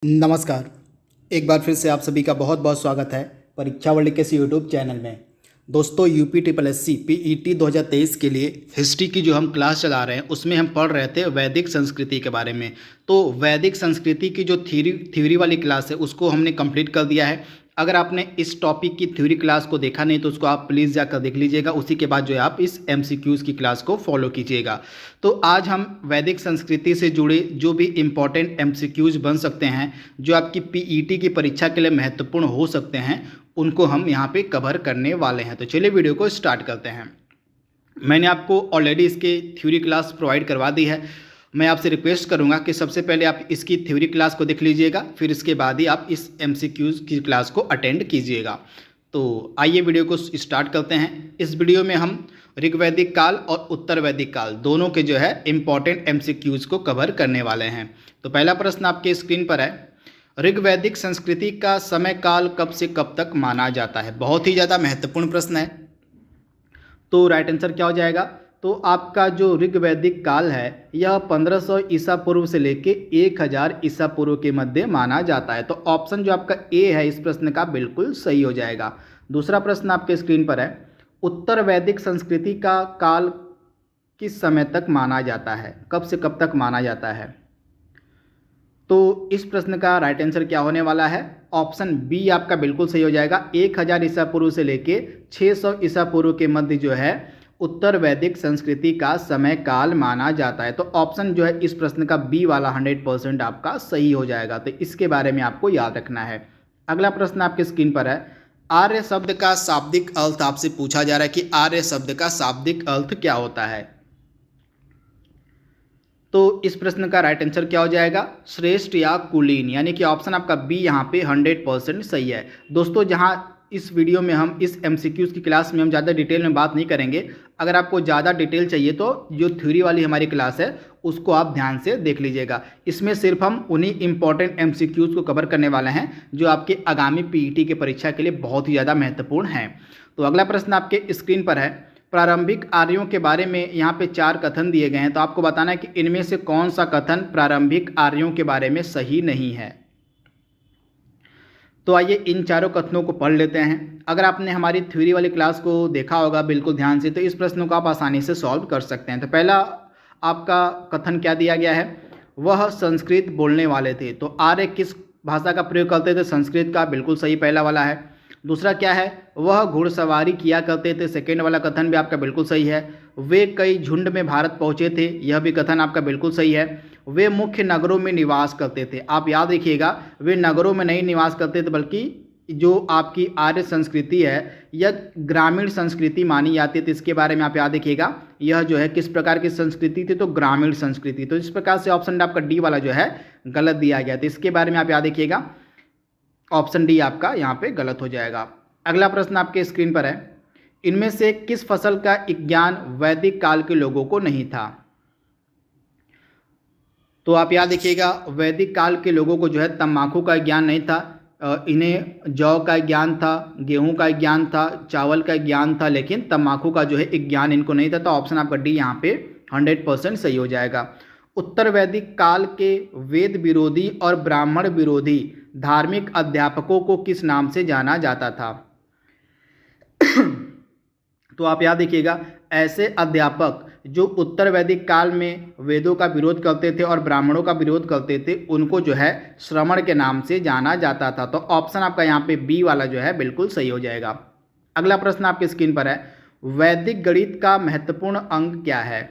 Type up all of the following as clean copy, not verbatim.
नमस्कार। एक बार फिर से आप सभी का बहुत बहुत स्वागत है परीक्षा वर्ल्ड के इस यूट्यूब चैनल में। दोस्तों, UP triple S C PET 2023 के लिए हिस्ट्री की जो हम क्लास चला रहे हैं उसमें हम पढ़ रहे थे वैदिक संस्कृति के बारे में। तो वैदिक संस्कृति की जो थ्योरी वाली क्लास है उसको हमने कंप्लीट कर दिया है। अगर आपने इस टॉपिक की थ्योरी क्लास को देखा नहीं तो उसको आप प्लीज़ जाकर देख लीजिएगा। उसी के बाद जो है आप इस एमसीक्यूज़ की क्लास को फॉलो कीजिएगा। तो आज हम वैदिक संस्कृति से जुड़े जो भी इम्पोर्टेंट एमसीक्यूज़ बन सकते हैं, जो आपकी पीईटी की परीक्षा के लिए महत्वपूर्ण हो सकते हैं, उनको हम यहाँ पे कवर करने वाले हैं। तो चलिए वीडियो को स्टार्ट करते हैं। मैंने आपको ऑलरेडी इसके थ्योरी क्लास प्रोवाइड करवा दी है। मैं आपसे रिक्वेस्ट करूंगा कि सबसे पहले आप इसकी थ्योरी क्लास को देख लीजिएगा, फिर इसके बाद ही आप इस एमसीक्यूज़ की क्लास को अटेंड कीजिएगा। तो आइए वीडियो को स्टार्ट करते हैं। इस वीडियो में हम ऋग्वैदिक काल और उत्तर वैदिक काल दोनों के जो है इम्पॉर्टेंट एमसीक्यूज़ को कवर करने वाले हैं। तो पहला प्रश्न आपके स्क्रीन पर है, ऋग्वैदिक संस्कृति का समय काल कब से कब तक माना जाता है। बहुत ही ज़्यादा महत्वपूर्ण प्रश्न है। तो राइट आंसर क्या हो जाएगा? तो आपका जो ऋग्वैदिक काल है यह 1500 ईसा पूर्व से लेके 1000 ईसा पूर्व के मध्य माना जाता है। तो ऑप्शन जो आपका ए है इस प्रश्न का बिल्कुल सही हो जाएगा। दूसरा प्रश्न आपके स्क्रीन पर है, उत्तर वैदिक संस्कृति का काल किस समय तक माना जाता है, कब से कब तक माना जाता है? तो इस प्रश्न का राइट आंसर क्या होने वाला है? ऑप्शन बी आपका बिल्कुल सही हो जाएगा। 1000 ईसा पूर्व से लेके 600 ईसा पूर्व के मध्य जो है उत्तर वैदिक संस्कृति का समय काल माना जाता है। तो ऑप्शन जो है इस प्रश्न का बी वाला 100% आपका सही हो जाएगा। तो इसके बारे में आपको याद रखना है। अगला प्रश्न आपके स्क्रीन पर है, आर्य शब्द का शाब्दिक अर्थ आपसे पूछा जा रहा है कि आर्य शब्द का शाब्दिक अर्थ क्या होता है। तो इस प्रश्न का राइट आंसर क्या हो जाएगा? श्रेष्ठ या कुलीन, यानी कि ऑप्शन आपका बी यहाँ पे 100% सही है। दोस्तों, जहाँ इस वीडियो में हम इस एमसीक्यूज़ की क्लास में हम ज़्यादा डिटेल में बात नहीं करेंगे। अगर आपको ज़्यादा डिटेल चाहिए तो जो थ्योरी वाली हमारी क्लास है उसको आप ध्यान से देख लीजिएगा। इसमें सिर्फ हम उन्हीं इंपॉर्टेंट एमसीक्यूज़ को कवर करने वाले हैं जो आपके आगामी पीईटी की परीक्षा के लिए बहुत ही ज़्यादा महत्वपूर्ण हैं। तो अगला प्रश्न आपके स्क्रीन पर है, प्रारंभिक आर्यों के बारे में यहाँ पे 4 कथन दिए गए हैं। तो आपको बताना है कि इनमें से कौन सा कथन प्रारंभिक आर्यों के बारे में सही नहीं है। तो आइए इन चारों कथनों को पढ़ लेते हैं। अगर आपने हमारी थ्योरी वाली क्लास को देखा होगा बिल्कुल ध्यान से, तो इस प्रश्न को आप आसानी से सॉल्व कर सकते हैं। तो पहला आपका कथन क्या दिया गया है? वह संस्कृत बोलने वाले थे। तो आर्य किस भाषा का प्रयोग करते थे? संस्कृत का, बिल्कुल सही पहला वाला है। दूसरा क्या है? वह घुड़सवारी किया करते थे। सेकेंड वाला कथन भी आपका बिल्कुल सही है। वे कई झुंड में भारत पहुंचे थे, यह भी कथन आपका बिल्कुल सही है। वे मुख्य नगरों में निवास करते थे। आप याद रखिएगा, वे नगरों में नहीं निवास करते थे बल्कि जो आपकी आर्य संस्कृति है यह ग्रामीण संस्कृति मानी जाती है। तो इसके बारे में आप याद रखिएगा, यह जो है किस प्रकार की संस्कृति थी? तो ग्रामीण संस्कृति। तो इस प्रकार से ऑप्शन आपका डी वाला जो है गलत दिया गया। तो इसके बारे में आप याद रखिएगा, ऑप्शन डी आपका यहाँ पे गलत हो जाएगा। अगला प्रश्न आपके स्क्रीन पर है, इनमें से किस फसल का ज्ञान वैदिक काल के लोगों को नहीं था? तो आप याद रखिएगा, वैदिक काल के लोगों को जो है तंबाकू का ज्ञान नहीं था। इन्हें जौ का ज्ञान था, गेहूं का ज्ञान था, चावल का ज्ञान था, लेकिन तंबाकू का जो है एक ज्ञान इनको नहीं था। तो ऑप्शन आपका डी यहाँ पे 100% सही हो जाएगा। उत्तर वैदिक काल के वेद विरोधी और ब्राह्मण विरोधी धार्मिक अध्यापकों को किस नाम से जाना जाता था? तो आप याद रखिएगा, ऐसे अध्यापक जो उत्तर वैदिक काल में वेदों का विरोध करते थे और ब्राह्मणों का विरोध करते थे उनको जो है श्रमण के नाम से जाना जाता था। तो ऑप्शन आपका यहाँ पे बी वाला जो है बिल्कुल सही हो जाएगा। अगला प्रश्न आपके स्क्रीन पर है, वैदिक गणित का महत्वपूर्ण अंग क्या है?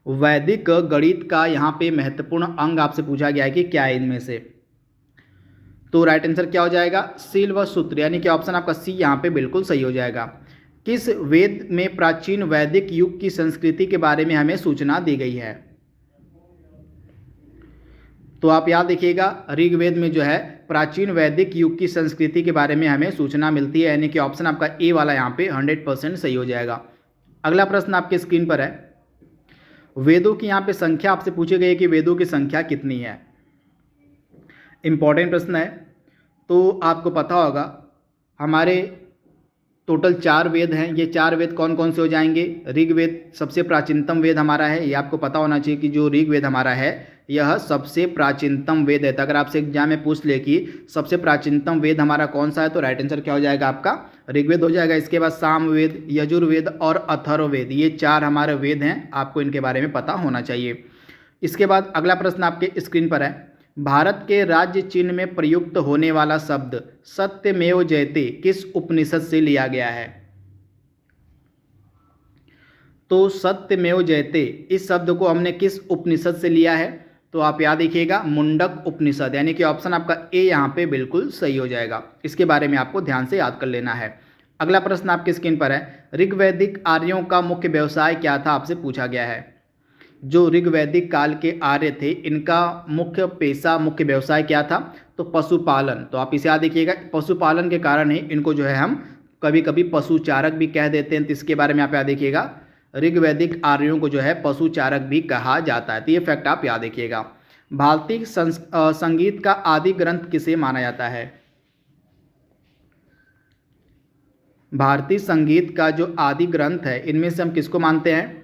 वैदिक गणित का यहाँ पे महत्वपूर्ण अंग आपसे पूछा गया है कि क्या है इनमें से? तो राइट आंसर क्या हो जाएगा? सील व सूत्र, यानी कि ऑप्शन आपका सी यहाँ पे बिल्कुल सही हो जाएगा। किस वेद में प्राचीन वैदिक युग की संस्कृति के बारे में हमें सूचना दी गई है? तो आप याद रखिएगा, ऋग्वेद में जो है प्राचीन वैदिक युग की संस्कृति के बारे में हमें सूचना मिलती है, यानी कि ऑप्शन आपका ए वाला यहाँ पे 100% सही हो जाएगा। अगला प्रश्न आपके स्क्रीन पर है, वेदों की यहाँ पे संख्या आपसे पूछी गई है कि वेदों की संख्या कितनी है? इंपॉर्टेंट प्रश्न है। तो आपको पता होगा, हमारे टोटल 4 वेद हैं। ये 4 वेद कौन कौन से हो जाएंगे? ऋग्वेद सबसे प्राचीनतम वेद हमारा है, ये आपको पता होना चाहिए कि जो ऋग्वेद हमारा है यह सबसे प्राचीनतम वेद है। तो अगर आपसे एग्जाम में पूछ ले कि सबसे प्राचीनतम वेद हमारा कौन सा है, तो राइट आंसर क्या हो जाएगा आपका? ऋग्वेद हो जाएगा। इसके बाद सामवेद, यजुर्वेद और अथर्ववेद, ये 4 हमारे वेद हैं, आपको इनके बारे में पता होना चाहिए। इसके बाद अगला प्रश्न आपके स्क्रीन पर है, भारत के राज्य चिन्ह में प्रयुक्त होने वाला शब्द सत्यमेव जयते किस उपनिषद से लिया गया है? तो सत्यमेव जयते इस शब्द को हमने किस उपनिषद से लिया है? तो आप याद रखिएगा मुंडक उपनिषद, यानी कि ऑप्शन आपका ए यहाँ पे बिल्कुल सही हो जाएगा। इसके बारे में आपको ध्यान से याद कर लेना है। अगला प्रश्न आपके स्क्रीन पर है, ऋग्वैदिक आर्यों का मुख्य व्यवसाय क्या था? आपसे पूछा गया है। जो ऋग्वैदिक काल के आर्य थे इनका मुख्य पेशा, मुख्य व्यवसाय क्या था? तो पशुपालन। तो आप इसे याद रखिएगा, पशुपालन के कारण ही इनको जो है हम कभी कभी पशुचारक भी कह देते हैं। तो इसके बारे में आप याद रखिएगा, ऋग्वैदिक आर्यों को जो है पशुचारक भी कहा जाता है। तो ये फैक्ट आप याद रखिएगा। भारतीय संगीत का आदि ग्रंथ किसे माना जाता है? भारतीय संगीत का जो आदि ग्रंथ है इनमें से हम किसको मानते हैं?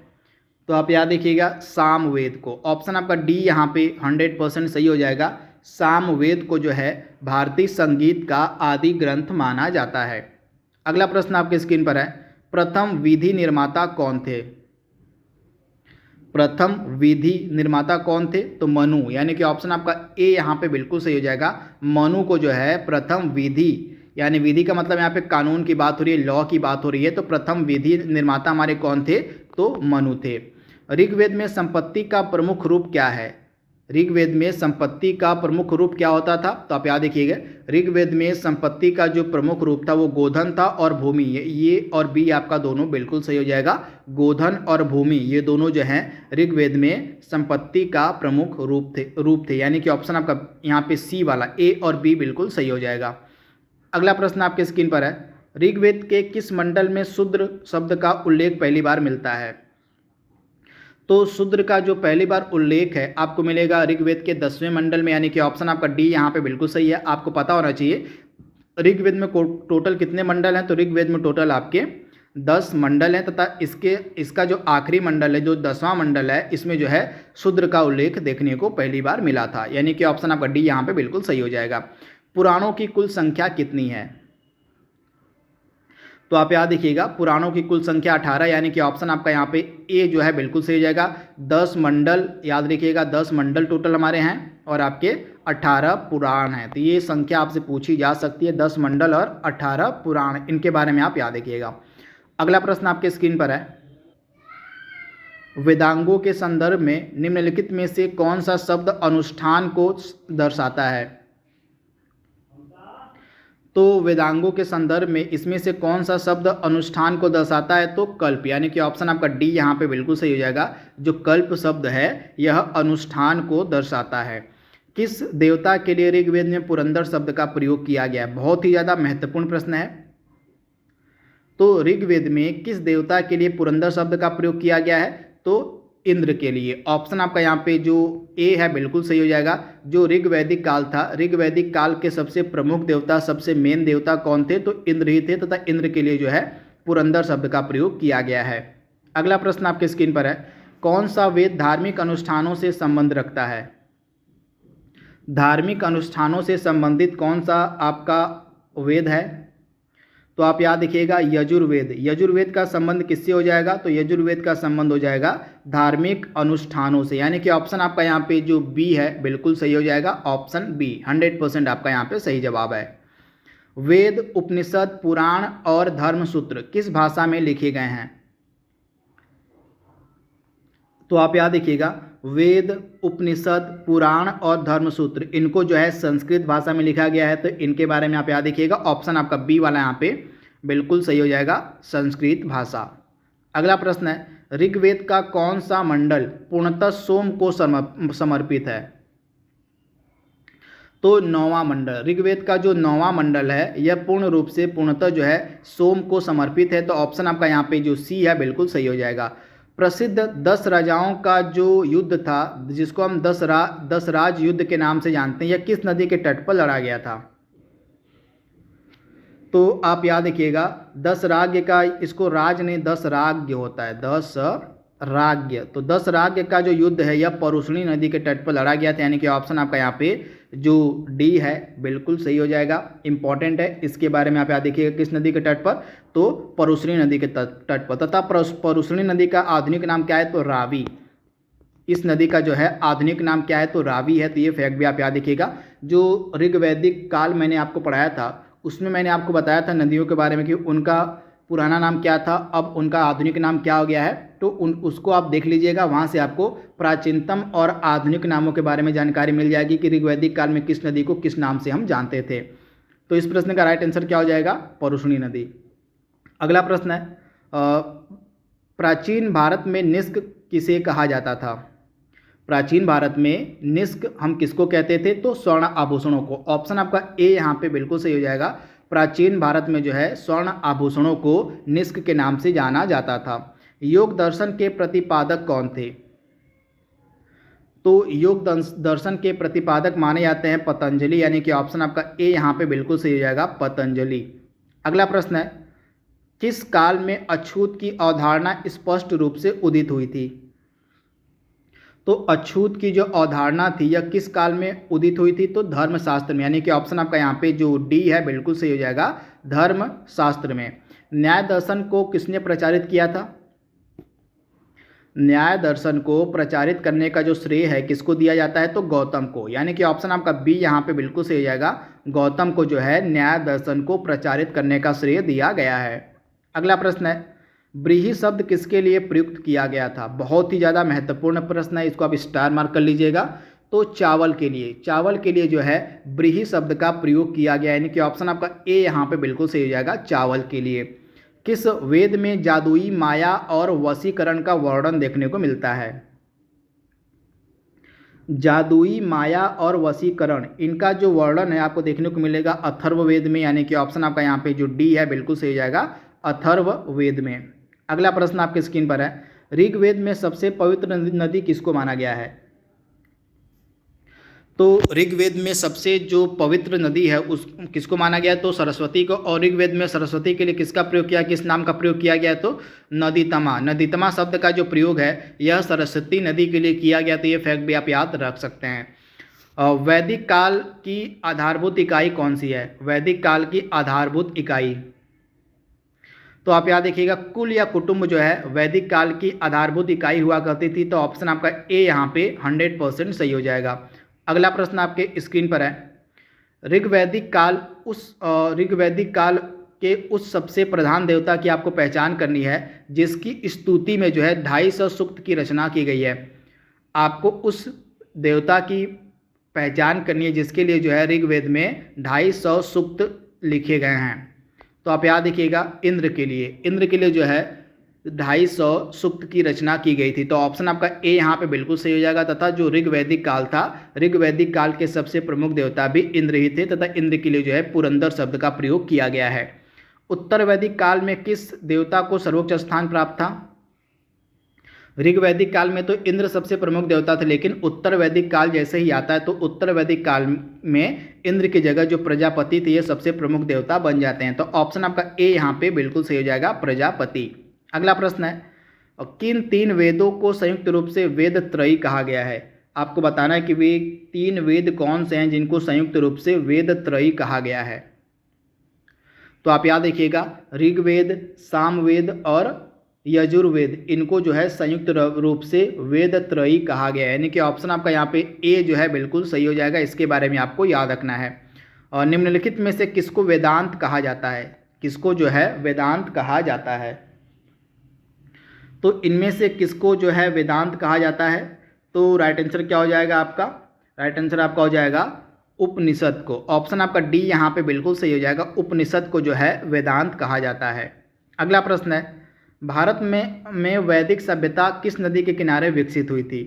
तो आप याद रखिएगा सामवेद को। ऑप्शन आपका डी यहाँ पे 100% सही हो जाएगा। सामवेद को जो है भारतीय संगीत का आदि ग्रंथ माना जाता है। अगला प्रश्न आपके स्क्रीन पर है, प्रथम विधि निर्माता कौन थे? प्रथम विधि निर्माता कौन थे? तो मनु, यानी कि ऑप्शन आपका ए यहाँ पे बिल्कुल सही हो जाएगा। मनु को जो है प्रथम विधि, यानी विधि का मतलब यहाँ पे कानून की बात हो रही है, लॉ की बात हो रही है, तो प्रथम विधि निर्माता हमारे कौन थे? तो मनु थे। ऋग्वेद में संपत्ति का प्रमुख रूप क्या है? ऋग्वेद में संपत्ति का प्रमुख रूप क्या होता था? तो आप याद रखिएगा, ऋग्वेद में संपत्ति का जो प्रमुख रूप था वो गोधन था और भूमि। ये और बी आपका दोनों बिल्कुल सही हो जाएगा। गोधन और भूमि ये दोनों जो हैं ऋग्वेद में संपत्ति का प्रमुख रूप थे, यानी कि ऑप्शन आपका यहाँ पे सी वाला ए और बी बिल्कुल सही हो जाएगा। अगला प्रश्न आपके स्क्रीन पर है, ऋग्वेद के किस मंडल में शूद्र शब्द का उल्लेख पहली बार मिलता है? तो शूद्र का जो पहली बार उल्लेख है आपको मिलेगा ऋग्वेद के 10वें मंडल में, यानी कि ऑप्शन आपका डी यहाँ पे बिल्कुल सही है। आपको पता होना चाहिए ऋग्वेद में टोटल कितने मंडल हैं? तो ऋग्वेद में टोटल आपके 10 मंडल हैं, तथा इसका जो आखिरी मंडल है, जो 10वां मंडल है, इसमें जो है शूद्र का उल्लेख देखने को पहली बार मिला था, यानी कि ऑप्शन आपका डी यहाँ पे बिल्कुल सही हो जाएगा। पुराणों की कुल संख्या कितनी है? तो आप याद रखिएगा पुराणों की कुल संख्या 18, यानी कि ऑप्शन आपका यहाँ पे ए जो है बिल्कुल सही हो जाएगा। 10 मंडल याद रखिएगा, 10 मंडल टोटल हमारे हैं और आपके 18 पुराण हैं। तो ये संख्या आपसे पूछी जा सकती है, 10 मंडल और 18 पुराण, इनके बारे में आप याद रखिएगा। अगला प्रश्न आपके स्क्रीन पर है, वेदांगों के संदर्भ में निम्नलिखित में से कौन सा शब्द अनुष्ठान को दर्शाता है? तो वेदांगों के संदर्भ में इसमें से कौन सा शब्द अनुष्ठान को दर्शाता है? तो कल्प, यानी कि ऑप्शन आपका डी यहाँ पे बिल्कुल सही हो जाएगा। जो कल्प शब्द है यह अनुष्ठान को दर्शाता है। किस देवता के लिए ऋग्वेद में पुरंदर शब्द का प्रयोग किया गया है? बहुत ही ज़्यादा महत्वपूर्ण प्रश्न है। तो ऋग्वेद में किस देवता के लिए पुरंदर शब्द का प्रयोग किया गया है? तो इंद्र के लिए। ऑप्शन आपका यहाँ पे जो ए है बिल्कुल सही हो जाएगा। जो ऋग्वैदिक काल था, ऋग्वैदिक काल के सबसे प्रमुख देवता, सबसे मेन देवता कौन थे? तो इंद्र ही थे, तथा इंद्र के लिए जो है पुरंदर शब्द का प्रयोग किया गया है। अगला प्रश्न आपके स्क्रीन पर है, कौन सा वेद धार्मिक अनुष्ठानों से संबंध रखता है? धार्मिक अनुष्ठानों से संबंधित कौन सा आपका वेद है? तो आप याद रखिएगा यजुर्वेद। यजुर्वेद का संबंध किससे हो जाएगा? तो यजुर्वेद का संबंध हो जाएगा धार्मिक अनुष्ठानों से, यानी कि ऑप्शन आपका यहाँ पे जो बी है बिल्कुल सही हो जाएगा। ऑप्शन बी 100% आपका यहाँ पे सही जवाब है। वेद, उपनिषद, पुराण और धर्मसूत्र किस भाषा में लिखे गए हैं? तो आप याद रखिएगा वेद, उपनिषद, पुराण और धर्मसूत्र इनको जो है संस्कृत भाषा में लिखा गया है। तो इनके बारे में आप याद रखिएगा, ऑप्शन आपका बी वाला यहाँ पे बिल्कुल सही हो जाएगा, संस्कृत भाषा। अगला प्रश्न है, ऋग्वेद का कौन सा मंडल पूर्णतः सोम को समर्पित है? तो 9वां मंडल। ऋग्वेद का जो 9वां मंडल है यह पूर्ण रूप से पूर्णतः जो है सोम को समर्पित है। तो ऑप्शन आपका यहाँ पे जो सी है बिल्कुल सही हो जाएगा। प्रसिद्ध 10 राजाओं का जो युद्ध था, जिसको हम 10 राज युद्ध के नाम से जानते हैं, यह किस नदी के तट पर लड़ा गया था? तो आप याद रखिएगा 10 राज्य का, इसको राज नहीं 10 राज्य होता है, 10 राज्य। तो 10 राज्य का जो युद्ध है यह परुष्णी नदी के तट पर लड़ा गया था, यानी कि ऑप्शन आपका यहाँ पे जो डी है बिल्कुल सही हो जाएगा। इंपॉर्टेंट है, इसके बारे में आप याद देखिएगा किस नदी के तट पर, तो परुष्णी नदी के तट पर। तथा परुष्णी नदी का आधुनिक नाम क्या है, तो रावी। इस नदी का जो है आधुनिक नाम क्या है, तो रावी है। तो ये फैक्ट भी आप याद रखिएगा। जो ऋग्वैदिक काल मैंने आपको पढ़ाया था उसमें मैंने आपको बताया था नदियों के बारे में कि उनका पुराना नाम क्या था, अब उनका आधुनिक नाम क्या हो गया है, तो उसको आप देख लीजिएगा। वहाँ से आपको प्राचीनतम और आधुनिक नामों के बारे में जानकारी मिल जाएगी कि ऋग्वैदिक काल में किस नदी को किस नाम से हम जानते थे। तो इस प्रश्न का राइट आंसर क्या हो जाएगा, परुष्णी नदी। अगला प्रश्न है, प्राचीन भारत में निष्क किसे कहा जाता था। प्राचीन भारत में निष्क हम किसको कहते थे, तो स्वर्ण आभूषणों को। ऑप्शन आपका ए यहाँ पे बिल्कुल सही हो जाएगा। प्राचीन भारत में जो है स्वर्ण आभूषणों को निष्क के नाम से जाना जाता था। योग दर्शन के प्रतिपादक कौन थे, तो योग दर्शन के प्रतिपादक माने जाते हैं पतंजलि, यानी कि ऑप्शन आपका ए यहाँ पे बिल्कुल सही हो जाएगा, पतंजलि। अगला प्रश्न है, किस काल में अछूत की अवधारणा स्पष्ट रूप से उदित हुई थी। तो अछूत की जो अवधारणा थी यह किस काल में उदित हुई थी, तो धर्मशास्त्र में, यानी कि ऑप्शन आपका यहाँ पे जो डी है बिल्कुल सही हो जाएगा, धर्मशास्त्र में। न्याय दर्शन को किसने प्रचारित किया था। न्याय दर्शन को प्रचारित करने का जो श्रेय है किसको दिया जाता है, तो गौतम को, यानी कि ऑप्शन आपका बी यहाँ पे बिल्कुल सही हो जाएगा। गौतम को जो है न्याय दर्शन को प्रचारित करने का श्रेय दिया गया है। अगला प्रश्न है, व्रीहि शब्द किसके लिए प्रयुक्त किया गया था। बहुत ही ज़्यादा महत्वपूर्ण प्रश्न है, इसको आप स्टार मार्क कर लीजिएगा। तो चावल के लिए, चावल के लिए जो है व्रीहि शब्द का प्रयोग किया गया, यानी कि ऑप्शन आपका ए यहाँ पे बिल्कुल सही हो जाएगा, चावल के लिए। किस वेद में जादुई माया और वशीकरण का वर्णन देखने को मिलता है। जादुई माया और वशीकरण, इनका जो वर्णन है आपको देखने को मिलेगा अथर्ववेद में, यानी कि ऑप्शन आपका यहाँ पे जो डी है बिल्कुल सही हो जाएगा, अथर्ववेद में। अगला प्रश्न आपके स्क्रीन पर है, ऋग्वेद में सबसे पवित्र नदी किसको माना गया है। तो ऋग्वेद में सबसे जो पवित्र नदी है उस किसको माना गया, तो सरस्वती को। और ऋग्वेद में सरस्वती के लिए किसका प्रयोग किया, किस नाम का प्रयोग किया गया, तो नदीतमा। नदीतमा शब्द का जो प्रयोग है यह सरस्वती नदी के लिए किया गया। तो ये फैक्ट भी आप याद रख सकते हैं। वैदिक काल की आधारभूत इकाई कौन सी है। वैदिक काल की आधारभूत इकाई, तो आप याद देखिएगा कुल या कुटुंब जो है वैदिक काल की आधारभूत इकाई हुआ करती थी। तो ऑप्शन आपका ए यहाँ पे 100% सही हो जाएगा। अगला प्रश्न आपके स्क्रीन पर है, ऋग्वैदिक काल के उस सबसे प्रधान देवता की आपको पहचान करनी है जिसकी स्तुति में जो है 250 सूक्त की रचना की गई है। आपको उस देवता की पहचान करनी है जिसके लिए जो है ऋग्वेद में 250 सूक्त लिखे गए हैं। तो आप याद रखिएगा इंद्र के लिए जो है 250 सूक्त की रचना की गई थी। तो ऑप्शन आपका ए यहाँ पे बिल्कुल सही हो जाएगा। तथा जो ऋग्वैदिक काल था, ऋग्वैदिक काल के सबसे प्रमुख देवता भी इंद्र ही थे, तथा इंद्र के लिए जो है पुरंदर शब्द का प्रयोग किया गया है। उत्तर वैदिक काल में किस देवता को सर्वोच्च स्थान प्राप्त था। ऋग्वैदिक काल में तो इंद्र सबसे प्रमुख देवता थे, लेकिन उत्तर वैदिक काल जैसे ही आता है तो उत्तर वैदिक काल में इंद्र की जगह जो प्रजापति थे ये सबसे प्रमुख देवता बन जाते हैं। तो ऑप्शन आपका ए यहाँ पे बिल्कुल सही हो जाएगा, प्रजापति। अगला प्रश्न है, किन 3 वेदों को संयुक्त रूप से वेद त्रयी कहा गया है। आपको बताना है कि वे 3 वेद कौन से हैं जिनको संयुक्त रूप से वेद त्रयी कहा गया है। तो आप याद रखिएगा ऋग्वेद, सामवेद और यजुर्वेद, इनको जो है संयुक्त रूप से वेद त्रयी कहा गया है, यानी कि ऑप्शन आपका यहाँ पे ए जो है बिल्कुल सही हो जाएगा। इसके बारे में आपको याद रखना है। और निम्नलिखित में से किसको वेदांत कहा जाता है। किसको जो है वेदांत कहा जाता है। तो इनमें से किसको जो है वेदांत कहा जाता है। तो राइट आंसर क्या हो जाएगा आपका, राइट आंसर आपका हो जाएगा उपनिषद को। ऑप्शन आपका डी यहाँ पे बिल्कुल सही हो जाएगा, उपनिषद को जो है वेदांत कहा जाता है। अगला प्रश्न है, भारत में वैदिक सभ्यता किस नदी के किनारे विकसित हुई थी।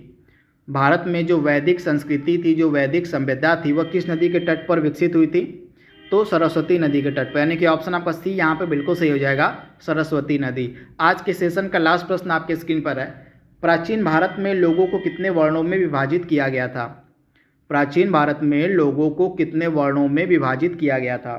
भारत में जो वैदिक संस्कृति थी, जो वैदिक सभ्यता थी, वह किस नदी के तट पर विकसित हुई थी। तो सरस्वती नदी के तट पर, यानी कि ऑप्शन आपका सी यहाँ पे बिल्कुल सही हो जाएगा, सरस्वती नदी। आज के सेशन का लास्ट प्रश्न आपके स्क्रीन पर है, प्राचीन भारत में लोगों को कितने वर्णों में विभाजित किया गया था। प्राचीन भारत में लोगों को कितने वर्णों में विभाजित किया गया था।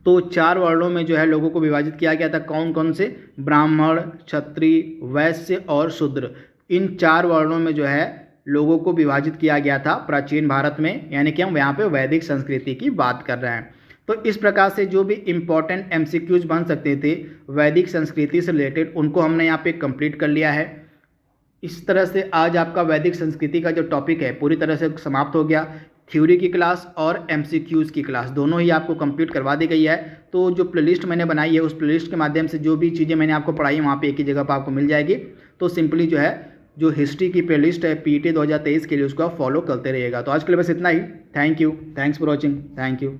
तो 4 वर्णों में जो है लोगों को विभाजित किया गया था। कौन कौन से? ब्राह्मण, क्षत्रिय, वैश्य और शूद्र। इन 4 वर्णों में जो है लोगों को विभाजित किया गया था प्राचीन भारत में, यानी कि हम यहाँ पे वैदिक संस्कृति की बात कर रहे हैं। तो इस प्रकार से जो भी इम्पोर्टेंट एमसीक्यूज बन सकते थे वैदिक संस्कृति से रिलेटेड, उनको हमने यहाँ पे कंप्लीट कर लिया है। इस तरह से आज आपका वैदिक संस्कृति का जो टॉपिक है पूरी तरह से समाप्त हो गया। थ्योरी की क्लास और एमसीक्यूज़ की क्लास दोनों ही आपको कंप्लीट करवा दी गई है। तो जो प्लेलिस्ट मैंने बनाई है उस प्लेलिस्ट के माध्यम से जो भी चीज़ें मैंने आपको पढ़ाई है वहाँ पे एक ही जगह पर आपको मिल जाएगी। तो सिंपली जो है जो हिस्ट्री की प्लेलिस्ट है पीईटी 2023 के लिए उसको आप फॉलो करते रहिएगा। तो आज के लिए बस इतना ही। Thank you, thanks for watching, thank you.